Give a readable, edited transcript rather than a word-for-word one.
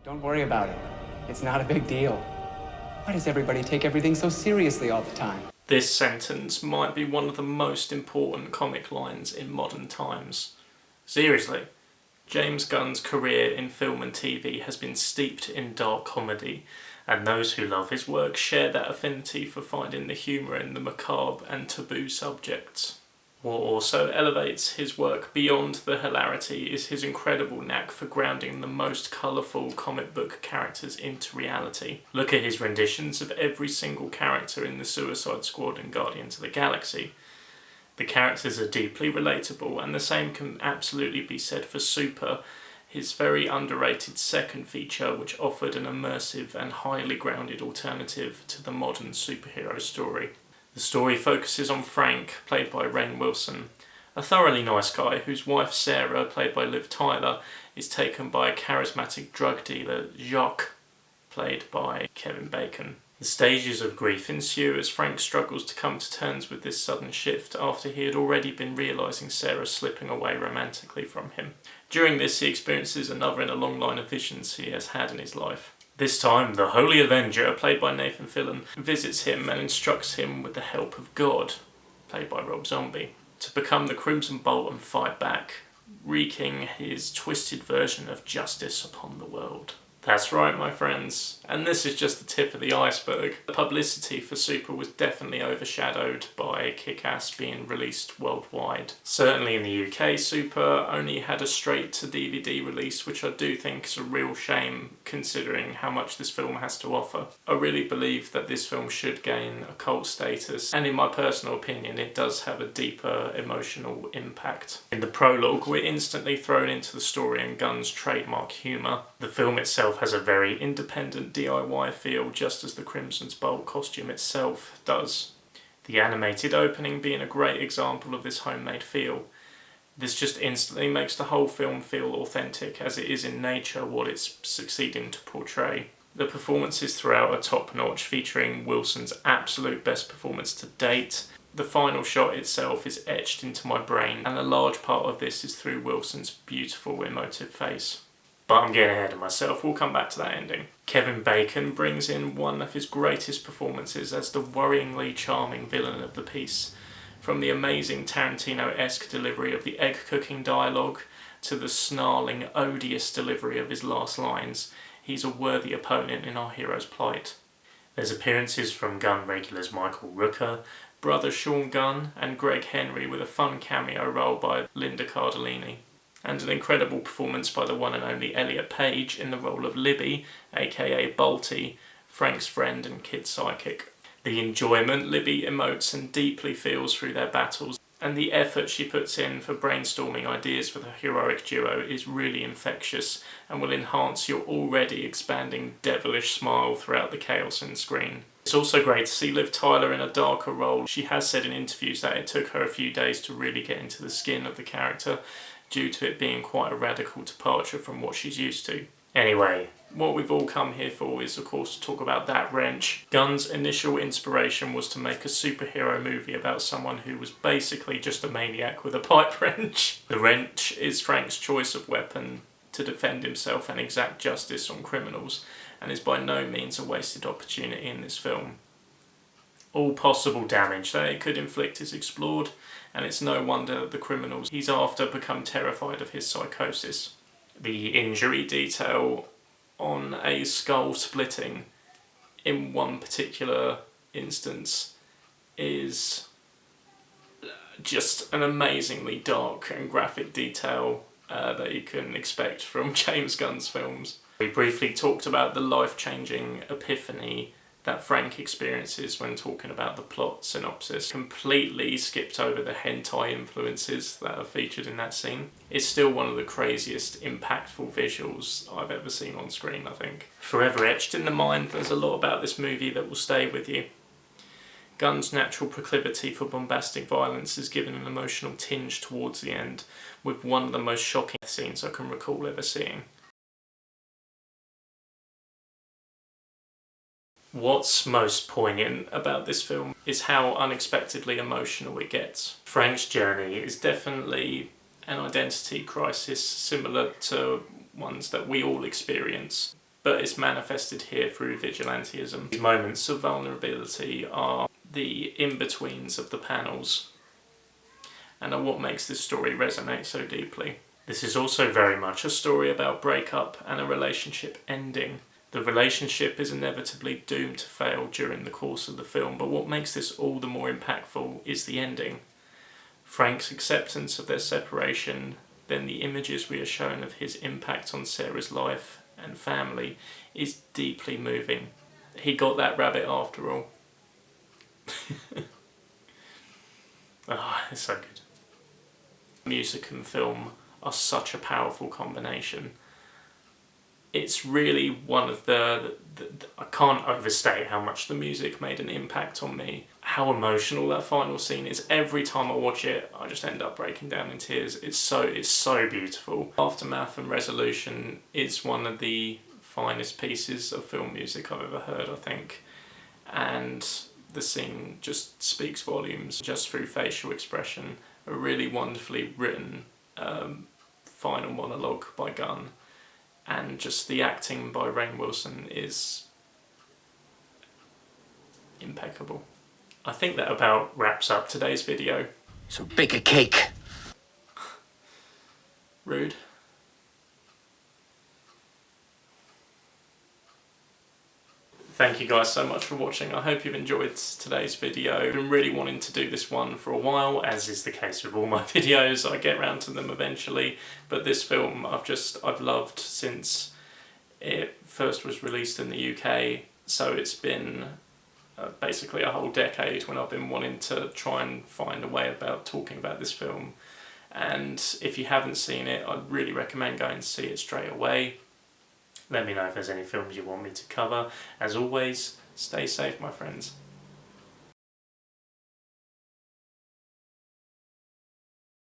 Don't worry about it. It's not a big deal. Why does everybody take everything so seriously all the time? This sentence might be one of the most important comic lines in modern times. Seriously, James Gunn's career in film and TV has been steeped in dark comedy, and those who love his work share that affinity for finding the humour in the macabre and taboo subjects. What also elevates his work beyond the hilarity is his incredible knack for grounding the most colourful comic book characters into reality. Look at his renditions of every single character in the Suicide Squad and Guardians of the Galaxy. The characters are deeply relatable, and the same can absolutely be said for Super, his very underrated second feature, which offered an immersive and highly grounded alternative to the modern superhero story. The story focuses on Frank, played by Rainn Wilson, a thoroughly nice guy whose wife Sarah, played by Liv Tyler, is taken by a charismatic drug dealer, Jacques, played by Kevin Bacon. The stages of grief ensue as Frank struggles to come to terms with this sudden shift after he had already been realising Sarah slipping away romantically from him. During this, he experiences another in a long line of visions he has had in his life. This time, the Holy Avenger, played by Nathan Fillion, visits him and instructs him with the help of God, played by Rob Zombie, to become the Crimson Bolt and fight back, wreaking his twisted version of justice upon the world. That's right, my friends, and this is just the tip of the iceberg. The publicity for Super was definitely overshadowed by Kick-Ass being released worldwide. Certainly in the UK, Super only had a straight-to-DVD release, which I do think is a real shame considering how much this film has to offer. I really believe that this film should gain a cult status, and in my personal opinion, it does have a deeper emotional impact. In the prologue, we're instantly thrown into the story and Gunn's trademark humour. The film itself has a very independent DIY feel, just as the Crimson Bolt costume itself does. The animated opening being a great example of this homemade feel. This just instantly makes the whole film feel authentic, as it is in nature what it's succeeding to portray. The performances throughout are top-notch, featuring Wilson's absolute best performance to date. The final shot itself is etched into my brain, and a large part of this is through Wilson's beautiful, emotive face. But I'm getting ahead of myself, we'll come back to that ending. Kevin Bacon brings in one of his greatest performances as the worryingly charming villain of the piece. From the amazing Tarantino-esque delivery of the egg-cooking dialogue to the snarling, odious delivery of his last lines, he's a worthy opponent in our hero's plight. There's appearances from Gunn regulars Michael Rooker, brother Sean Gunn, and Greg Henry, with a fun cameo role by Linda Cardellini. And an incredible performance by the one and only Elliot Page in the role of Libby, aka Balti, Frank's friend and kid sidekick. The enjoyment Libby emotes and deeply feels through their battles, and the effort she puts in for brainstorming ideas for the heroic duo is really infectious and will enhance your already expanding devilish smile throughout the chaos on screen. It's also great to see Liv Tyler in a darker role. She has said in interviews that it took her a few days to really get into the skin of the character, due to it being quite a radical departure from what she's used to. Anyway, what we've all come here for is of course to talk about that wrench. Gunn's initial inspiration was to make a superhero movie about someone who was basically just a maniac with a pipe wrench. The wrench is Frank's choice of weapon to defend himself and exact justice on criminals, and is by no means a wasted opportunity in this film. All possible damage that it could inflict is explored, and it's no wonder that the criminals he's after become terrified of his psychosis. The injury detail on a skull splitting in one particular instance is just an amazingly dark and graphic detail that you can expect from James Gunn's films. We briefly talked about the life-changing epiphany that Frank experiences when talking about the plot synopsis. Completely skipped over the hentai influences that are featured in that scene. It's still one of the craziest, impactful visuals I've ever seen on screen, I think. Forever etched in the mind, there's a lot about this movie that will stay with you. Gunn's natural proclivity for bombastic violence is given an emotional tinge towards the end, with one of the most shocking scenes I can recall ever seeing. What's most poignant about this film is how unexpectedly emotional it gets. Frank's journey is definitely an identity crisis similar to ones that we all experience, but it's manifested here through vigilantism. These moments of vulnerability are the in-betweens of the panels and are what makes this story resonate so deeply. This is also very much a story about breakup and a relationship ending. The relationship is inevitably doomed to fail during the course of the film, but what makes this all the more impactful is the ending. Frank's acceptance of their separation, then the images we are shown of his impact on Sarah's life and family is deeply moving. He got that rabbit after all. It's so good. Music and film are such a powerful combination. It's really one of the I can't overstate how much the music made an impact on me. How emotional that final scene is. Every time I watch it, I just end up breaking down in tears. It's so beautiful. Aftermath and Resolution is one of the finest pieces of film music I've ever heard, I think. And the scene just speaks volumes just through facial expression. A really wonderfully written final monologue by Gunn. And just the acting by Rainn Wilson is impeccable. I think that about wraps up today's video. So bake a cake. Rude. Thank you guys so much for watching. I hope you've enjoyed today's video. I've been really wanting to do this one for a while, as is the case with all my videos. I get around to them eventually, but this film I've loved since it first was released in the UK. So it's been basically a whole decade when I've been wanting to try and find a way about talking about this film. And if you haven't seen it, I'd really recommend going to see it straight away. Let me know if there's any films you want me to cover. As always, stay safe, my friends.